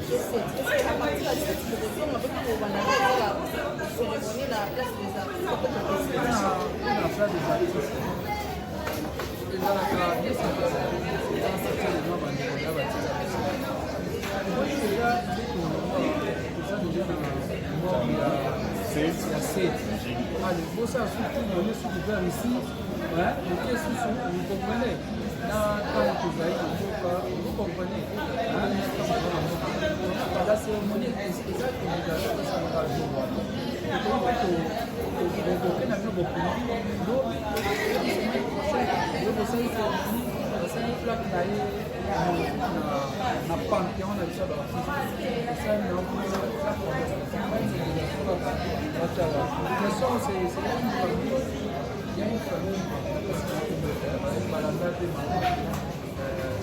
À partir de cette on va faire la cérémonie la place des artistes. La cérémonie est exacte que nous allons faire jour.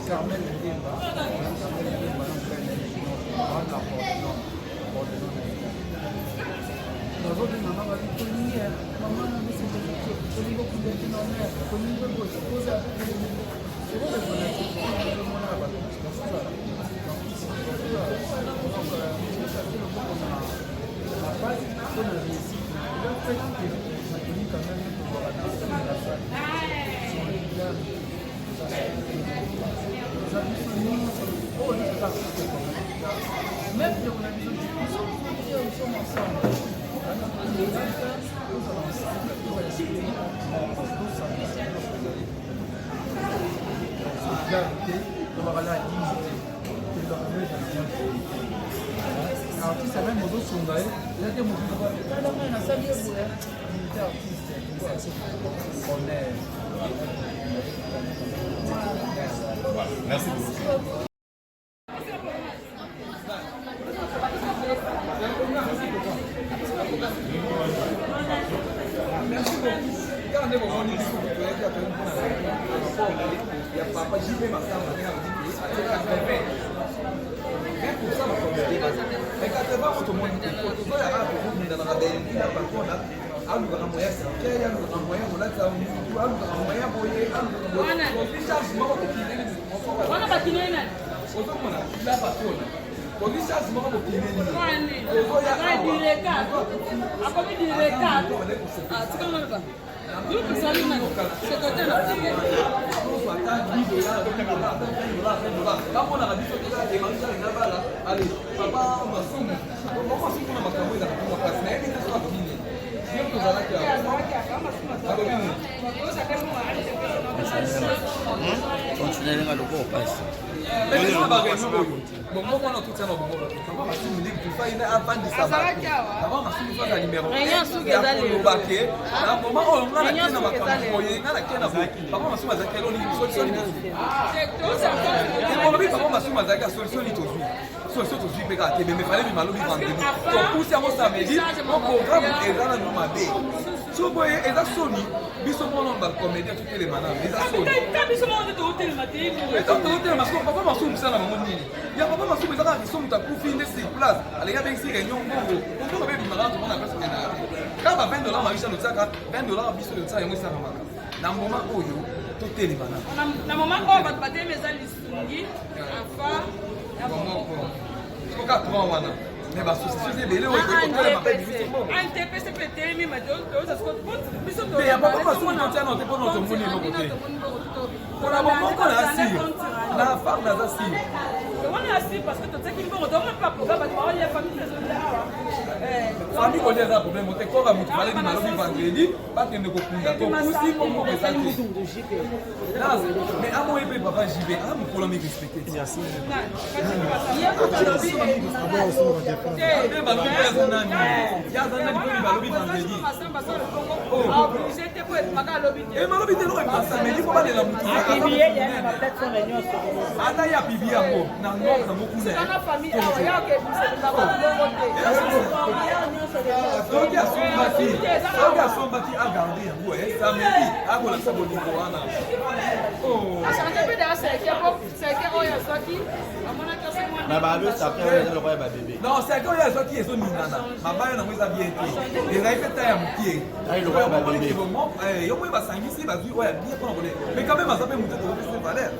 Carmel Ndemba, même si on a besoin ils sont ensemble. Artiste même modo songaye, il a des mouvements. On a salué pour artiste. On est. Merci beaucoup. Merci beaucoup. Quand on est au niveau il y a papa JP Massamba qui a dit mais pour ça, mais quand tu vas au monde, tu vas à la commune dans la belle, il y a pas de là. Alu kama moya sa, ya alu kama moya mulata au mtu, alu kama moya boye, alu kisha simama kwa kinene. Wana bakinene. Ozo mona, la patona. Polisi simama kwa kinene. Kwani? Kwa direka. Akomi direka. Ah, tukana ba. Yuko salima. Sekretari na direka. Kama na kabisa kwa maisha inabala, ali papa masomo. Kwa siku na makambo ya kwa kasi na hivi ndio kwa kinene. Continuez à le voir, passe. So boy, eza soni biso mona ba comédien tout les manam eza soni Ka biso mo de hotel matin. mais tant hotel parce que papa maso musala na moni ya papa maso musala biso muta kufi ne sur place ale ya bengi réunion bongo bongo be bimara to na place na ka ba $20 maisha no tsaka $20 biso le tsaka yemisa mama na mboma oyo to tele manam Na mama o ba ba de meza lisungi afa ya bongo ko ka 3 wana mais ba société belé o ko to le mapa biso bongo un TPC peut mi ma do ça se compte biso do mais ya papa maso no tsana no te po no to moni no côté pour la moment on a assis la femme n'a assis on a assis parce que tu sais qu'il faut donc pas pour ba ba ya famille famille ko déjà problème o te ko ba mutu balé di malobi vendredi pas que ne ko kunda to pusi ko ko pesante mais amo ebe papa JB am ko la mi respecter merci Na babe ça fait le roi bébé. Non, c'est quand il y a ça qui est zone nana. Ma baille n'a pas bien été. Les règles taille à pied. Le roi bébé. Yo moi va s'engager va dire ouais bien qu'on connaît. Mais quand même ça peut monter de valeur.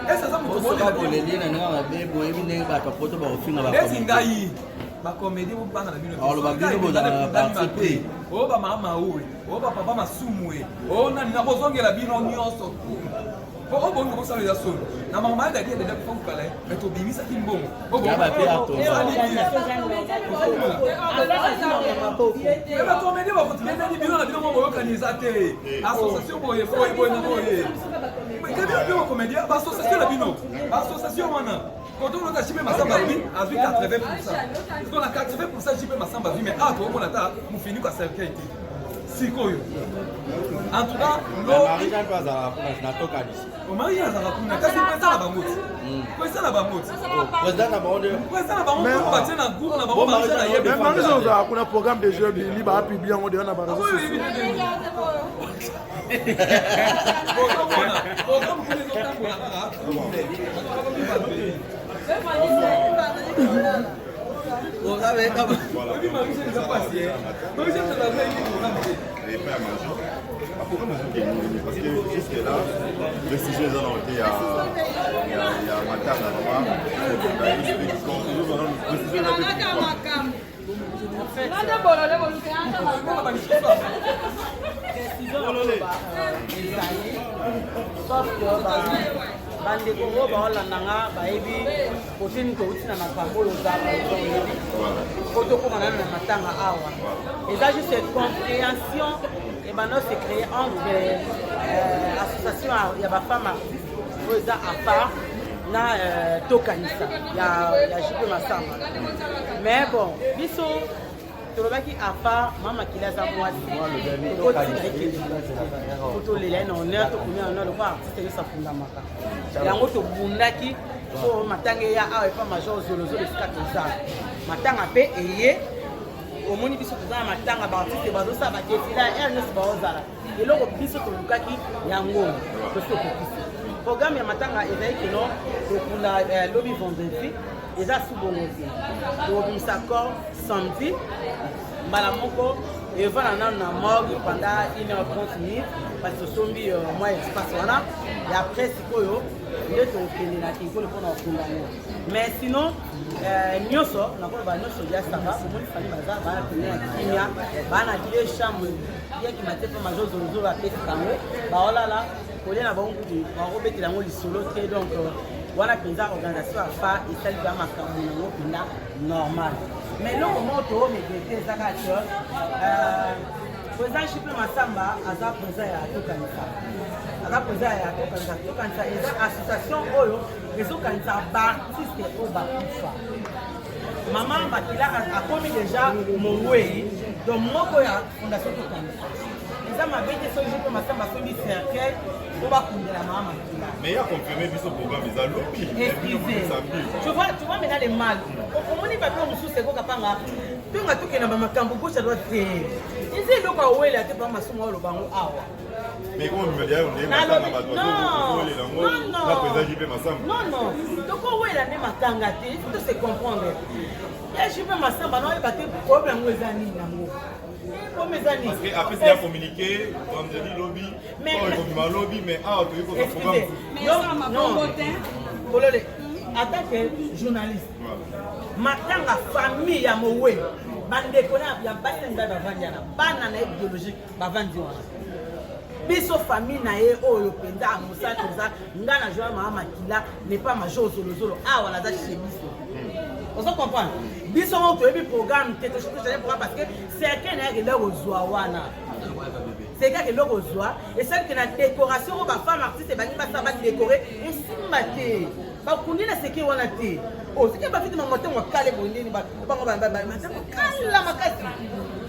Et ça ça monte Pour ça pour les liens na babe boye bi ba ka poto ba ofinga ba. Des ngai. Ba comédie vous pas dans la ville. Alors le babe bo da participer. Oh ba mama owe. Oh ba papa masumwe. Oh nani na bozongela bino nyonso. Oh bon comment ça les assomme. Na mama da dia déjà pour kala. Mais to bimisa kimbongo. Oh bon. Ya ba pe ato. Eba comédie ba continuer na bino na bino mo organiser te. Association boye boye na boye. Mais que bien comédie ba association na bino. Ba association wana. Quand on a chipé Massamba oui, à 80%. Parce qu'on a 80% chipé Massamba oui, mais ah, on a nous finit par cercle. Si quoi. En tout cas, le mari n'a pas à na toka d'ici. Le mari a à kuna, kasi pas ça la bangote. Quoi ça la bangote? Président na bangote. Quoi ça la bangote? On va tenir un groupe na bangote. Mais mari ça a kuna programme de jeu li ba publier on de na ba. Oui, oui, programme pour les autres pour la Vous savez comment parce que jusque là, le sujet est il y a Matana, bande Congo baolandanga bayebi kotini toutina na makambo oyo ozala koto komana na matanga awa eza juste compréhension ebanda se créer entre association ya bafemme oyo eza à part na tokanisa ya jipe Massamba mais bon biso tolobaki afa mama kila za mwasi tolela na honneur tokomi honneur lokwa artiste yo safundamaka yango tobundaki po matanga ya awa epa major zolozolo esika toza matanga mpe eye omoni biso toza na matanga baartiste bazosala badefila ere nyonso baozala eloko biso tolukaki yango tosi tokokisi programme ya matanga ezali keno tokunda lobi vendredi eza subongo te tobimisa corps samedi mbala moko evana nano na morgue pendant 1h30 minutes parce que tosombi mwa espace wana ya après sikoyo nde tokende na kikolo mpona kokunda yango mais sinon nyonso nakoloba nyonso ya sava omoni fami baza bana pene ya kimia bana die chambre yekima te mpo majo zolozolo apesika yango baolala kolia na bango kutu bakobetela yango lisolo te donc wana mpenza organisation afa esali ba makambo nango mpenza normal mais eloko moko toomegete ezaka te président Jipe Massamba aza président ya tokanisa tokanisa eza association oyo ezokanisa baartiste oyo bakufa mama Makila akomi deja mongwei donc moko ya fondation tokanisa eza mabe te so Jipe Massamba asombi cercueil po bakundela mama Makila mais il y a confirmé biso programme eza lobi. Tu vois maintenant les mal. Omoni papier mosusu ekoka panga tonga tokena bamakambo gauche à droite te eza eloko awela te pa masumu oyo lobango awa mais comment me dire on est matanga bato la président Jipe Massamba non tokowela nde matanga te il faut se comprendre ya Jipe Massamba naoyeba te problème yango eza nini yango parce que après il a communiqué vendredi lobby il a lobby mais ah tu veux qu'on programme non bolole en tant que journaliste matanga famille ya mowe bandeko ya basi nda bavandiana bana na biologique bavandi wana biso famille na ye oyo penza amusa toza nga na joa mama Makila n'est pas major zolozolo awa naza chez biso ozo comprendre biso on toyebi programme te to surtout programme parce que c'est que na yeke kozwa wana c'est que le kozwa et celle que la décoration ba femme artiste ba ngi ba sa ba décorer et simba te ba kundi na seki wana te o seki ba fiti mangote mo kale bondini ba kala makasi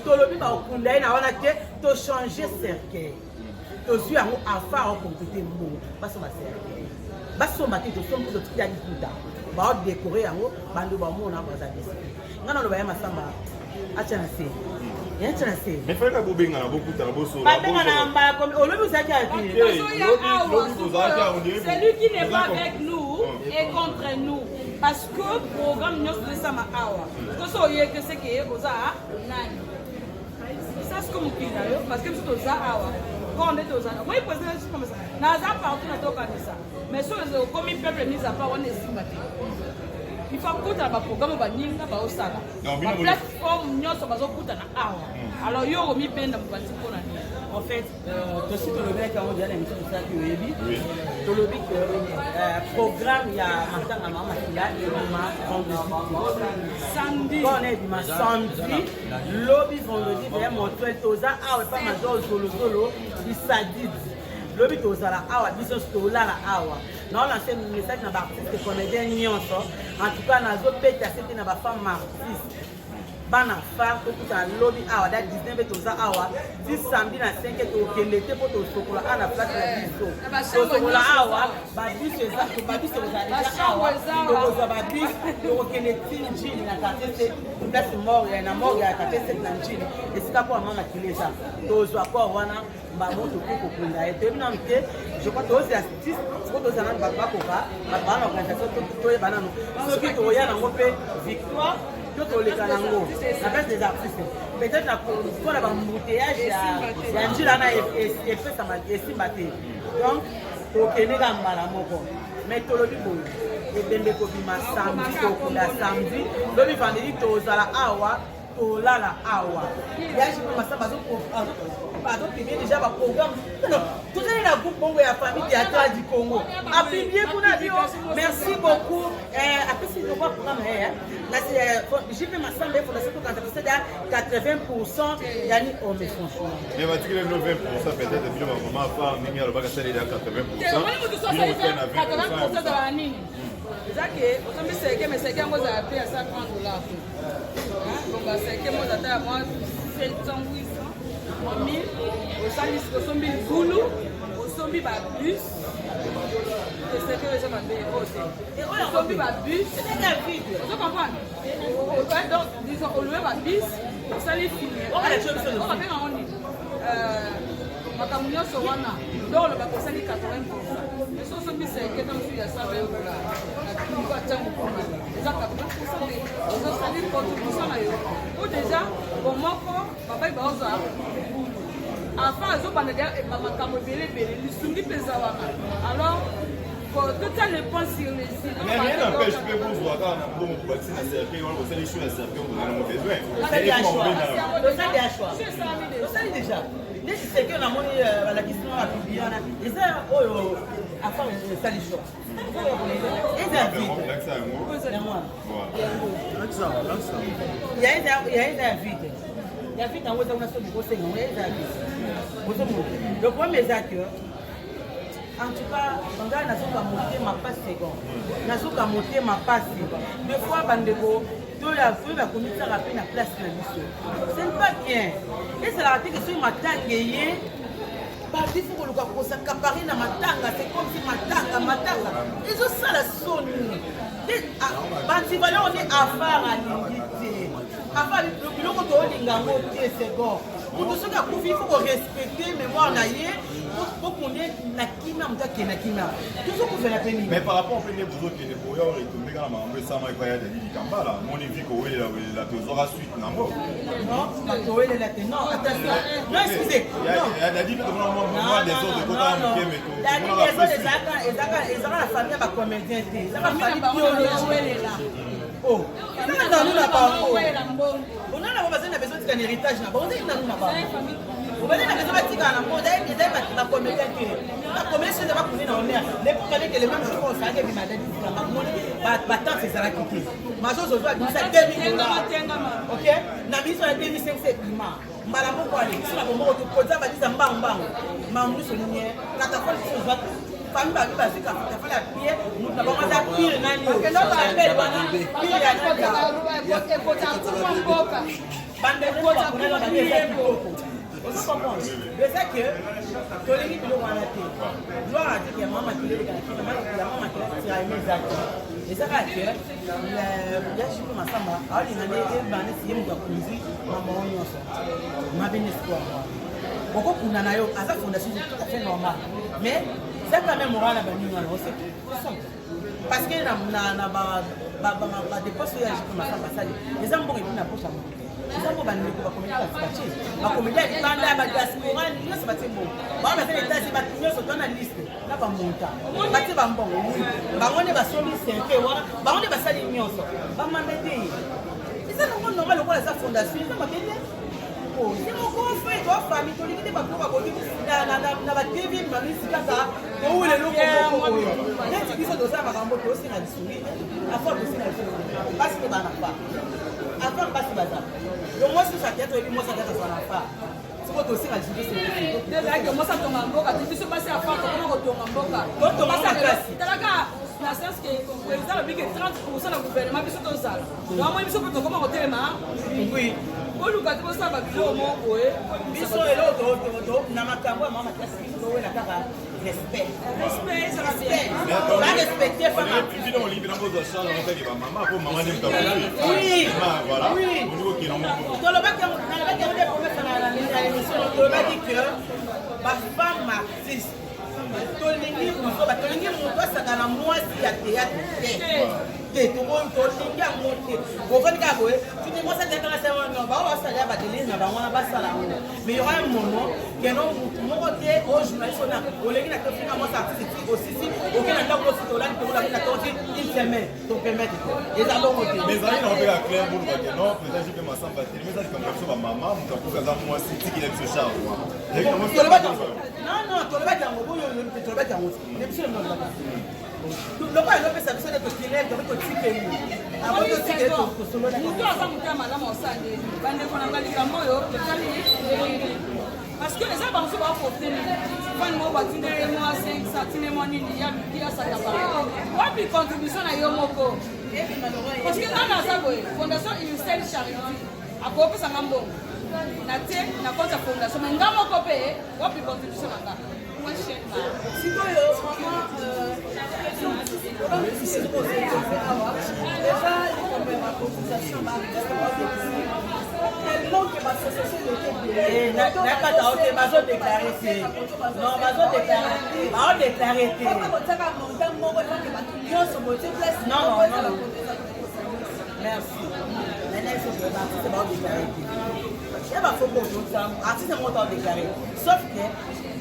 tolobi ba kunda na wana te to changer cercueil to zui yango afa o compléter mo ba so ba cercueil ba so ba te to so mo to tia likuta baodécore yango bando bamona baza desi nga na loba ya masamba atia na se yatia na se mais fallait que bobenga na bokutana bosola babenga na mbala comme olobi ozaki ati c'est lui qui n'est pas avec nous et contre nous parce que programme nyonso ezosama awa toso oyeke seke oza nani sasi ko mokili na yo parce que biso toza awa quand nde toza na moi président je comme ça naza partout na tokanisa mais so okomi peuple mise à part wana esimba te il faut kutana baprogramme baninga baosala baplateforme nyonso bazokutana awa alors yo omipenda mobandi mpona nini en fait tosi tolobelaki yango deya na émission tosalaki oyebi tolobi ke programme ya matanga mama makila ebima vendredi mpona ebima samedi lobi vendredi deya montuel toza awa epa major zolozolo bisadid lobi tozala awa biso tolala awa naolance message na baartiste comédien nyonso en tout cas nazopeta sete na bafemme artiste bana far tokuta lobi awa da 19 toza awa 10 samedi na 5 tokende te po tosokola ana place na biso tosokola awa babiso eza babiso eza awa tokozwa babiso tokokende ti njini na quartier te place morgue na morgue ya quartier te na njini esika po mama kilesa tozwa ko wana mbamo tokokokunda ye toyebi nanu te je crois tozi artiste siko toza nanu bato bakoka bato bana organisation toyeba nanu soki toya nango mpe victoire toleka nango na place des artistes peut-être pour la embouteillage ya njila na efesama esimba te donc tokeneka mbala moko mais tolobi boye ebembe kobima samedi tokunda samedi lobi vendredi tozala awa tolala awa yaji mpe masamba bazopibie déjà baprogramme tozali na groupe bongo ya famille théâtrale du Congo apibie kuna bio merci beaucoup apesi lokwa programme na ye jipe masamba efondation tokanta ya 80% yani ome franchement mais batikile no 20% peut-être bino bamama afa mingi alobaka saleli ya 80% zala nini ezake otombiseke meseke yango ezala pe ya $130 donc baseke mo ezata ya mwa 700 1000 osombi libulu osombi babus eseke eza mabe osombi babus ozo comprendre donc disons oloue babus osali filmabenga ngo nini makambo nyonso wana donc olobaka osali 80% so osombi seke na mosusu ya $120 niko atango kuna eza 80% ozosali 40% na yo o déjà bomoko babai baozwa enfin azobanda makambo ebelebele lisungi mpenza wana alors tout le point sur les sites mais rien n'empêche que vous voyez un bon bâti na cercle on va les choses à cercle on a besoin osali déjà neti seke namoni balakisi na bapibiana eza oyo afa esali short eza vide ya eza ya vide ya vide yango eza kuna so bikosenga ngo eza ya vide bozomona le problème eza que en tout cas ngai nazoka motema pasi seconde nazoka motema pasi des fois bandeko toyafoyi bakomisaka mpe na place na biso ce n'est pas bien ezalaka te ke soki matanga eye badifu koluka kosakapari na matanga c'est comme si matanga ezosala soni bantivaleur oni afare alingi te afare biloko toolinga yango te seconde moto soki akufi ifo korespecte mémoire na ye pokunde na kina moto akende na kina tozokozela mpe nini mais par rapport mpe nde bozokende boya etombeka na makambo esama epai ya dadi likambala moni vi kowelela tozwaka suite nango non towelela te non attention non excusez ya dadi mpe tomona des autres kotala moke meto ezaka na famille ya bacomédien te ezaka famille biologique ezaka nanu na bango onana bango bazali na besoin tika na héritage na bango ozali nanu na bango obali na besoin batikala na monde ezali bacomédien te bacomédien soki eza bakuni na honere lepo baleke le même jour osalaki ebimadadi tika bakomoni batante ezalaki te mazozozwa bisa $2000 ok na biso ya 2500 ebima mbala moko alekisi na bomoko tokoza badiza mbangombango mamuso nini katafone sozwa famille babi bazika tafale ya pie mutu na bango aza pire nani apele wana pire ya nani bandeko bakunela babi eza kitoko ozo comprendre déjà que tolingi biloko wana te gloire a dit que mama kilelekaki ya mama kilelekatira emezaki ezaka ke ya jipe masamba aolinga nde ebande siye moto akonzi mama o nyonso mabe nespoir okokunda na yo aza fondation tout à fait normal mais c'est quand même moral na banini wana ose parce que na badépense oyo ya jipe masamba asali eza mbongo epi na poche ya moto eza mpo bandeko bakomédia basi bakomédia libanda badiaspora nyonso batie mbongo bango baza etasi bato nyonso toa na liste na bamonta batie bambongo bango nde basombi serke wana bango nde basali nyonso bamanda te eza nango normal lokola eza fondation eza mabende ye moko fe toa famille tolingi nde bato bakoki na batv mamisi kaka toule eloko neti biso tozala makambo tosinga lisuli afo tosinga lisuli basi te bana fa avant basi baza yo mwasi sakete ebi mwasi sakete sana fa siko tosinga lisuli déjà que moi ça tonga mboka biso basi afa tokona kotonga mboka totonga makasi talaka na sens que président le big 30% na gouvernement biso tozala donc moi biso tokoma kotelema oui oluka te bosala babilo moko biso eloko na makambo ya mama kasi biso towela kaka respect barespecte fama bino olimbi na kozwa charge notaki bamama po mama nde tolobaki yango nde promesa na émission tolobaki que bafemme artiste tolingi moto asaka na mwasi ya théâtre te tolingi yango te ofani kaka boye tuni mwasi atekana semono bao basala badelise na bango wana basala yango mais y aura un moment keno mutu moko te o journaliste ona olengi na tofinga mwasi artiste osisi okena ndako osi tolaki tokolaki na toti une semaine topermettre te eza bongo te mais ezalaki na opeka clair bono bake non président jipe masamba te mais ezali kambo biso bamama moto akokaza mwasi tikila biso charge non tolobaki yango boyo tolobaki yango te biso loko elopesa biso nde tokile toki totikeli abo totikeli tosolola moto aza moto malamu osande bandeko na nga likambo oyo totali elingi parce que eza banso baporteni fani moko batindele mwa 5 atinde mwa nini ya asaka pare wapi contribution na yo moko parce que ana aza boye fondation universelle charité akopesanga mbongo na te na compte ya fondation mais nga moko mpe wapi contribution na nga sikoyo nakata ote bazodeklare te non bazodeklare te non merci maintenant il faut que l'artiste bazodeklare te ya bafoko artiste moko taodeklare sauf que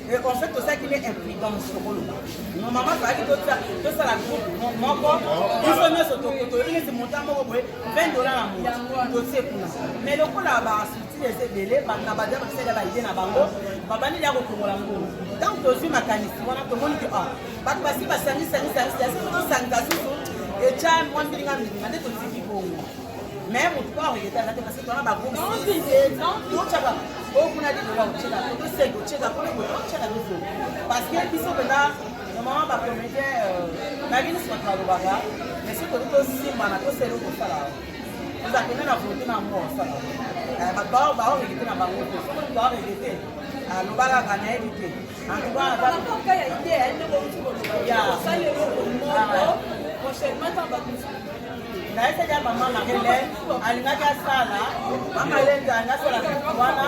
en fait, tout ça qui est imprudence sur le monde. Nos mamans, ça dit tout ça la groupe. Mon corps, ils sont mis sur ton côté. Ils sont montés à $20 à mois. Mais le coup là-bas, si les ébélés, on a badé, on a badé na bango, babani ya kokomola ngo. Donc tu suis mécanicien, on a tout le monde qui a. Pas de passer, passer, et tiens, moi je dis que je vais te dire que mais mon corps il était là parce que tu as bagou non tu as au kuna di ba uchela to se go cheka ko ko uchela biso parce que biso bena maman ba promettre na bini so ka baba mais si to simba na to se ro ko sala nous a connu la photo na mo sala ba o ngite na bango to so ko ba ngite lo bala kana edite en tout cas ba ko ka ya idée ne ko uti ko ya sala ro ko mo prochainement ta ba naisa ya mama Marlene alingaki asala mama Marlene angasala wana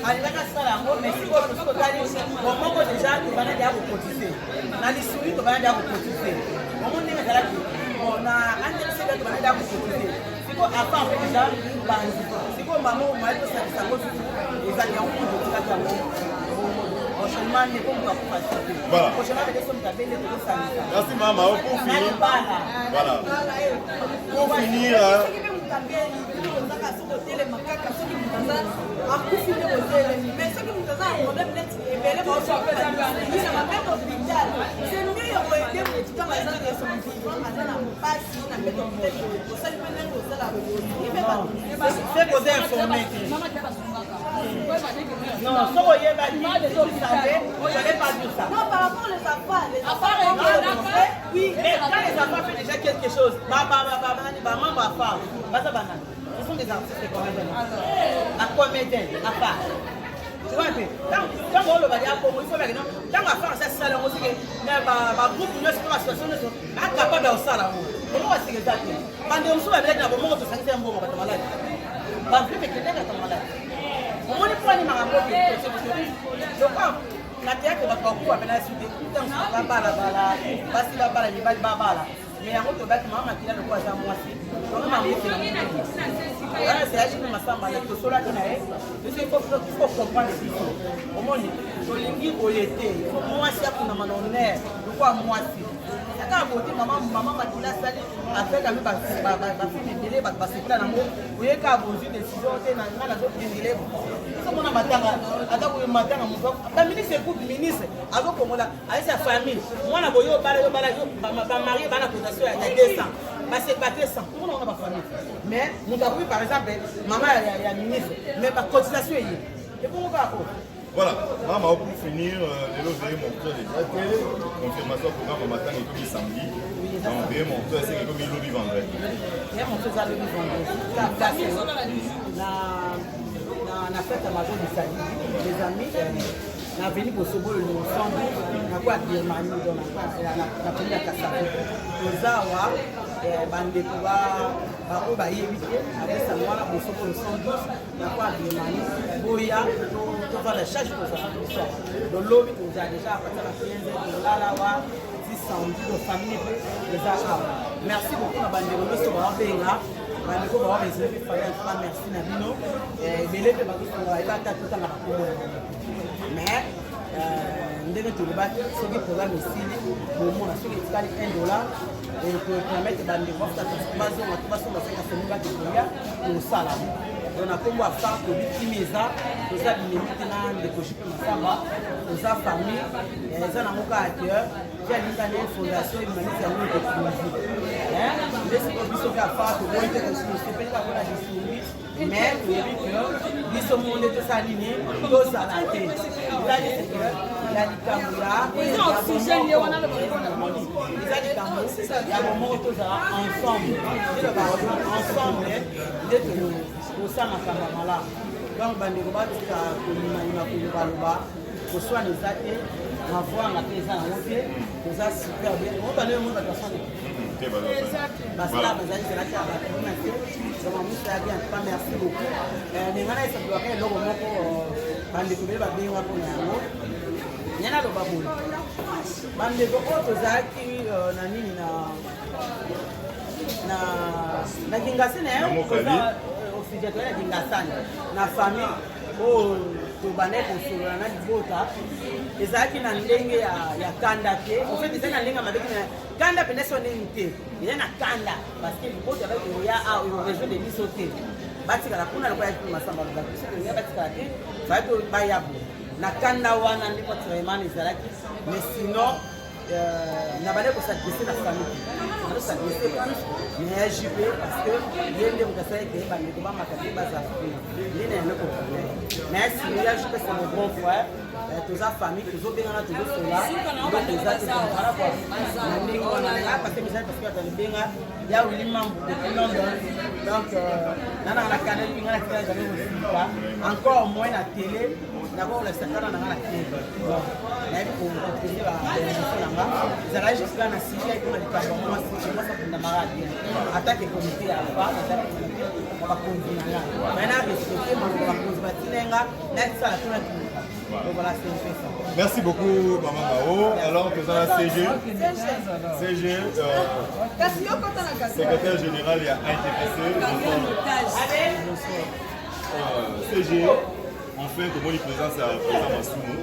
alingaki asala ngo mesiko tosiko tali bomoko déjà tobana dia kokotiser na lisuli tobana dia kokotiser bomo ndenge ezalaki na andeleseka tobana dia kokotiser siko apa en fait déjà banzi siko mama omali tosalisa ngo ezali yango kotikaki yango prochainement ne kombo akufa te prochainement bede somi kabende tokosalisa merci mama pour finir voilà pour finir akufi nde kotelemi mais soki moto aza na problème neti ebele baoaaa mete hôpital c'est mieux ya koyede motu kaka eza aza na mpasi na mete hôpital osali mpe ndenge osala c'est koza informé te non soko oyebaki tu savais je n'ai pas dit ça non par rapport les affaires oui mais quand les affaires fait déjà quelque chose bamambo affaire baza banani ce sont des artistes comédiens à comédiens à part tu vois un peu ntango oloba ya kongo il faut beke non ntango afara sa sala yango sike mais bagroupe nyonso mpe basituation nyonso acapable ya kosala yango eloko asike eza te bandeko mosusu babelaki na bomoko tosangisa ya mbongo kata maladi bampe mekendeka kata maladi omoni mpo animaka mboke lokwa na teyake bato bakufa pena sute ntango babalabala basi babala mibali babala mais yango tobaki mama makila lokwa aza mwasi tongama mbokela wana seyaji mpe masamba na tosolaki na ye biso il faut comprendre biso omoni tolingi boye te mwasi akunama na honneur lokwa mwasi kaka bote mama makila asali afekami bafilme ebele bato basekula nango oyeka bozwi décision te nga nazokendele somona matanga ata koyo matanga moto baministre coupe ministre azokongola ayesi ya famille mwana boye yobala bamarie bana cotisation ya 200 basepate 100 omona wana bafamille mais moto akomi par exemple mama ya ministre mais bacotisation eye ebongo kako. Voilà, maman, pour finir, le veillé mon tour déjà été confirmation programme matin et comme samedi. Donc veillé mon tour c'est comme il lobby vendredi. Et mon tour ça lobby vendredi. La place na fête à Maison de Sali, les amis na venu pour ce bol ensemble na quoi Birmanie donc na première Kassavu. Ozawa bandeko ba ko ba yebite avec ça moi la bosso pour le 112 na quoi Birmanie boya to va la charge pour ça donc lobby nous a déjà à partir de 15 $ là wa 600 de famille les a merci beaucoup na bandeko bosso ba benga bandeko ba besoin de faire merci na bino belé pe ba ko ba ta tout na ko mais ndenge tolobaki soki programme esili bomona soki etikali $1 permettre bandeko bazonga to basonga seka semibaki kolia kosala donc na kombo afar tobikimi eza toza binemi te na ndeko jipe masamba toza famille eza nango kaka cœur tia lingani fondation humaniste yango ekofuzi ndesiko biso mpe afar toboi te tosepeli kakona lisumbi mais toyebi ke biso monde tosala nini tozala te ezali ya likambo eza likambo ya bomoko tozala ensemble ensemble nde tosala makambo ya malamu donc bandeko batika kolimayima kolobaloba koswana eza te mavoanga mpe eza yango te toza super bien obandeko moi bato basane basala bazali zelaki ya bakona te donc miso ya bien pas merci beaucoup ndenge na esabelaka eloko moko bandeko bele babenga mpona yango nyana loba boye bandeko oyo tozalaki na nini na kingasi na ye officier toye na kingasani na famille oyo tobandai kosolola na libota ezalaki na ndenge ya kanda te ofait ezali na ndenge ya mabeki na kanda pene so ndenge te eza na kanda parce que libota yabaki oya région de biso te batikala kuna lokola yaki masamba lobaki biso toya batikala te bayaki bayabo na kanda wana ndipo traitement ezalaki mais sinon na bale kosadresse na famille nakosadresse plus mais JP parce que ye nde moto asali ke bandeko bamaka te bazala kuna nde na yango koproblème mais sinon ya JP c'est mon grand frère toza famille tozobengana tozosola donc eza te par rapport na ndenge wana nanga parce que misali parce que atalibenga ya olimambo depuis London donc nananga na kana pinga na tika jamais kosilika encore moins na télé d'abord le secteur na ngana télé nayebi kopréside baémission nanga ezalaki jusque na sujet ekoma likambo mwa sakunda maradi atake komité ya fa atake komité ya bakonzi nanga mai na respecte mango bakonzi batinenga natisala tona kinika donc voilà c'est un peu ça. Merci beaucoup Maman Mao. Alors que ça CG secrétaire général il y a ITPC CG enfin comment il présente sa président Masumu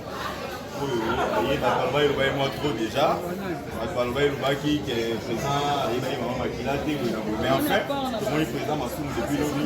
il y a moi trop déjà qui est présent mais enfin comment il présente Masumu depuis l'ONU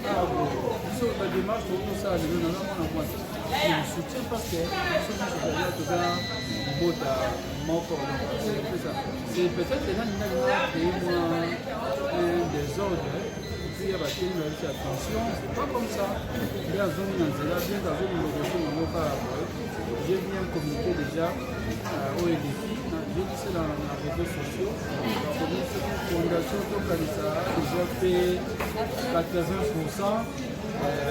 La démarche pour tout ça, le soutien parce que c'est peut-être des désordres. Puis il y a attention, c'est pas comme ça. Il y a zone j'ai bien communiqué déjà au EDFI. J'ai dit ça dans les réseaux sociaux. La fondation Tokalisa a déjà fait 80%.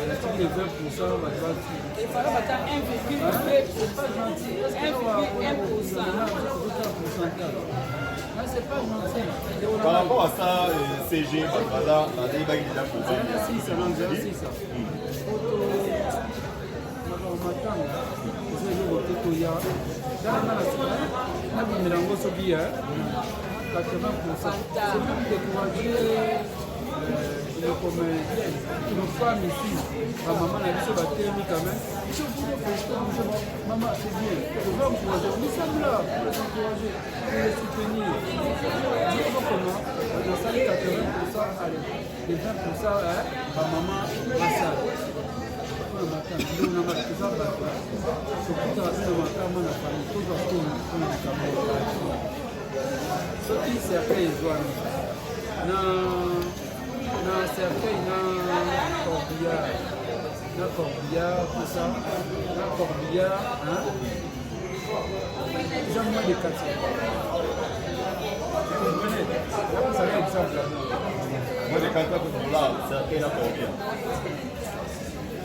La tige de 20% va devoir il fallait battre 1,2%. c'est pas gentil. 1,1%. C'est pas gentil. Par rapport à ça, CG, voilà, la débat qui a posé. Une femme ici, ma maman a dit sur la télé quand même. Maman, c'est bien. Je veux encourager. Nous sommes là pour les encourager, pour les soutenir. Dis comment on a salé 80%, allez, les 20%, ma maman va ça. Le matin, nous avons fait ça. C'est tout à fait le matin, on a fallu tout à fait ce qui s'est fait, ils doivent. Na cercueil, na corbillard, tout ça, na corbillard, hein. Ils ont moins de 400. Vous comprenez? Là, vous avez un exemple là. Moi, les 400 pour là, cercueil, na corbillard.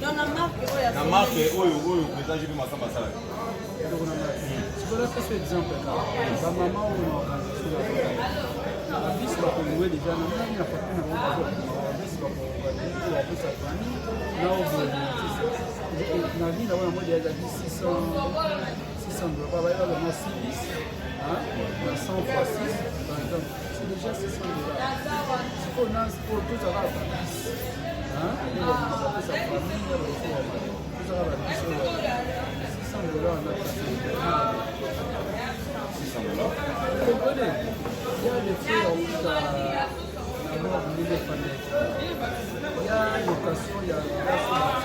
Il y en a marque, La marque, le président, j'ai vu ma femme à ça. Si vous avez fait cet exemple là, ma maman ou ma la vie, c'est pour louer déjà. La vie, c'est pour sa famille. Là, on veut. La vie, là, on a déjà dit 600 $. Pas mal, on a 6 bis. 100 fois 6, par exemple. C'est déjà 600 $. Si on a pour tout ça, va à 10. On va pour sa famille, on va tout ça, va à 600 $. On a passé. 600 $. Vous comprenez? Il y a des faits en route d'avoir mis les fenêtres. Il y a l'occasion, il y a ça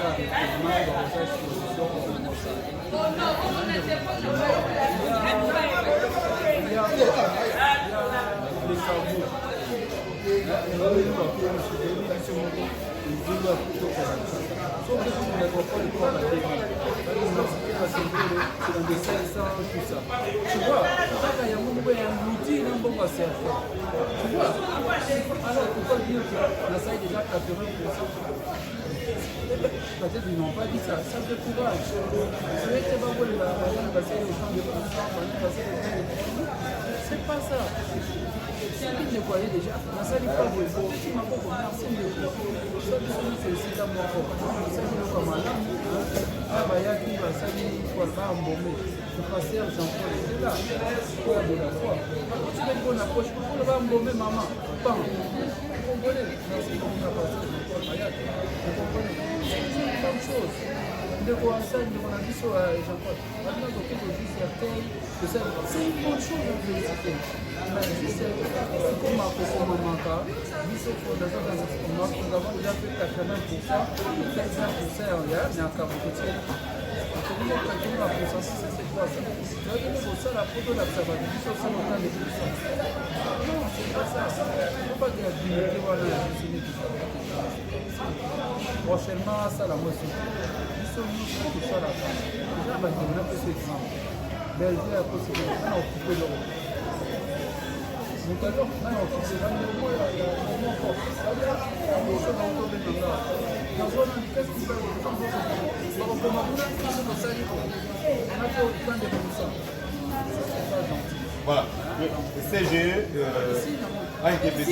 avec les mains dans les expositions comme ça. Il y a les carreaux. C'est des 500, tout ça. Tu vois, il y a un outil, il y a un bon passé à faire. Tu vois, alors pourquoi dire que la salle est déjà 80%? Peut-être qu'ils n'ont pas dit ça, ça fait courage. Je vais te voir la personne passer le champ de conscience, c'est pas ça. Si vous ne voyez déjà, la salle n'est pas bonne. Si ma pauvre merci de vous, ça c'est aussi dans mon corps. Ça c'est comme un homme. Il y a qui va salir pour pas embaumer. Vous passez à Jean-Paul, c'est là. Pour la bonne foi. Tu veux une bonne approche pour ne pas embaumer maman. Pas. Vous comprenez? Merci pour la passé à Jean-Paul Mayat. Vous comprenez? C'est une bonne chose. De quoi ça, de mon avis sur Jean-Paul. Maintenant, donc, il faut juste cercueil. C'est une bonne chose de féliciter. C'est comme ma maman, nous avons déjà fait 80%, 35% en l'air, mais en cabotier. Comment calculer la puissance, c'est quoi ça? C'est ça la photo d'observation, c'est ça le temps de puissance. Non, c'est pas ça. Il ne faut pas dire que voilà, la cuisine tout ça. Prochainement, ça la moitié. Ils sont venus pour tout ça là. Déjà, on a fait cet exemple. Belgique a possibilité, on a occupé l'Europe. Donc alors, c'est là le mot, il y a un moment fort. Voilà. CG, ANTPC,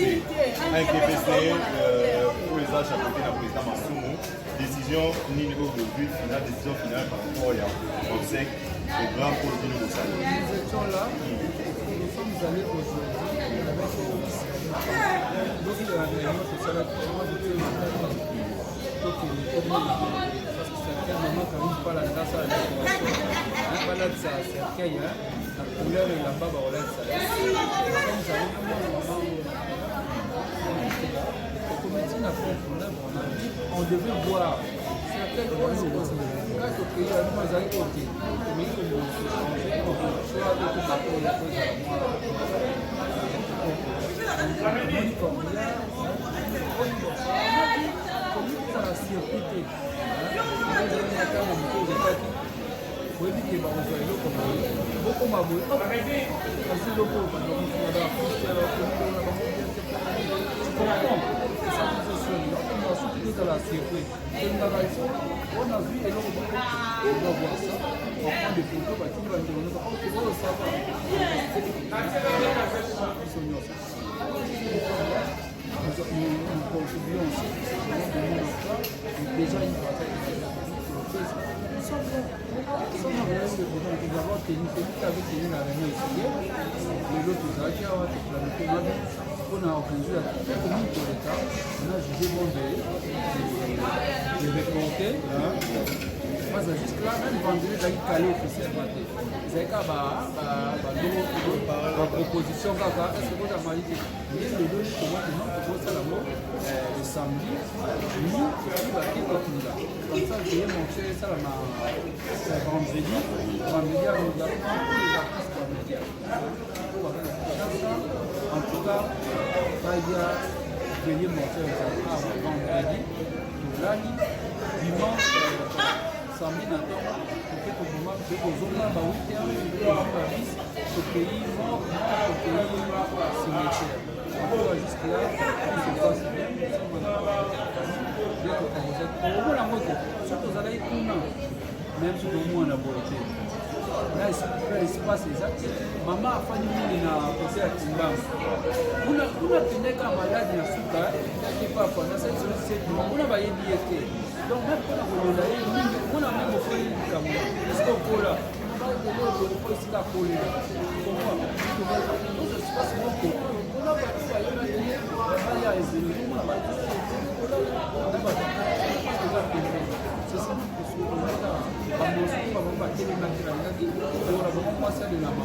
pour les achats côté du président Massoumou, décision niveau de but finale, décision finale par rapport à l'obsèque au grand pour le Dino Bossali. Nous étions là, nous sommes allés aujourd'hui avec donc il y a un élément que ça va être moi je peux donc parce que c'est un moment quand même pas la grâce à la décoration pas là de ça c'est un caille la couleur et la barbe on laisse ça comme ça le comité n'a pas un problème on on devait voir certaines choses. Quand tu pays, nous allons côté. Mais il faut changer, on peut choisir de tout partout les choses à moi. La circuité. oyebi ke bakozwa eloko boye bokoma boye kasi eloko bandokosala bapostele okomona bango bien soki tozala circuit tolingaka ifo on a vu eloko boko on doit voir ça on prend des photos batini bandeko oyo sava biso nyonso nous contribuons aussi déjà une bataille nous avons tenu avec tenu la réunion ici les autres tozalaki awa toplanike mabi mpona organiser la commune de l'état on a jugé bon de reporter parce que jusque là même vendredi ezalaki calé officiellement te ezalaki kaka baproposition kaka estce koza mali te ye lelo tomatema tokosala yango le samedi ni baki kokunda comme ça je mon cher esalama vendredi anoza en tout cas baya veye mon cher ezalaka vendredi tolali dimanche samedi na ntongo toke kobima mpe kozonga ba 8 heures ba 10 tokeyi mort tokeyi cimetière encore jusque là tout se passe bien okomona yango te soki ozalaki kuna même soki omona boye te na espace eza te mama afandi mingi na kote ya kimbangu kuna pendeka maladi na suka yaki papa na kuna bayebi ye te donc même mpona kolonda ye mingi omona mingi ofoli likambo eske okola esika kolela espace moko mpona bato bayebaki baya ezeli omona bato na bato eza pembe sesini kosukolaka bamosuku babango batelemaki balingaki oyola bango mwasi adelama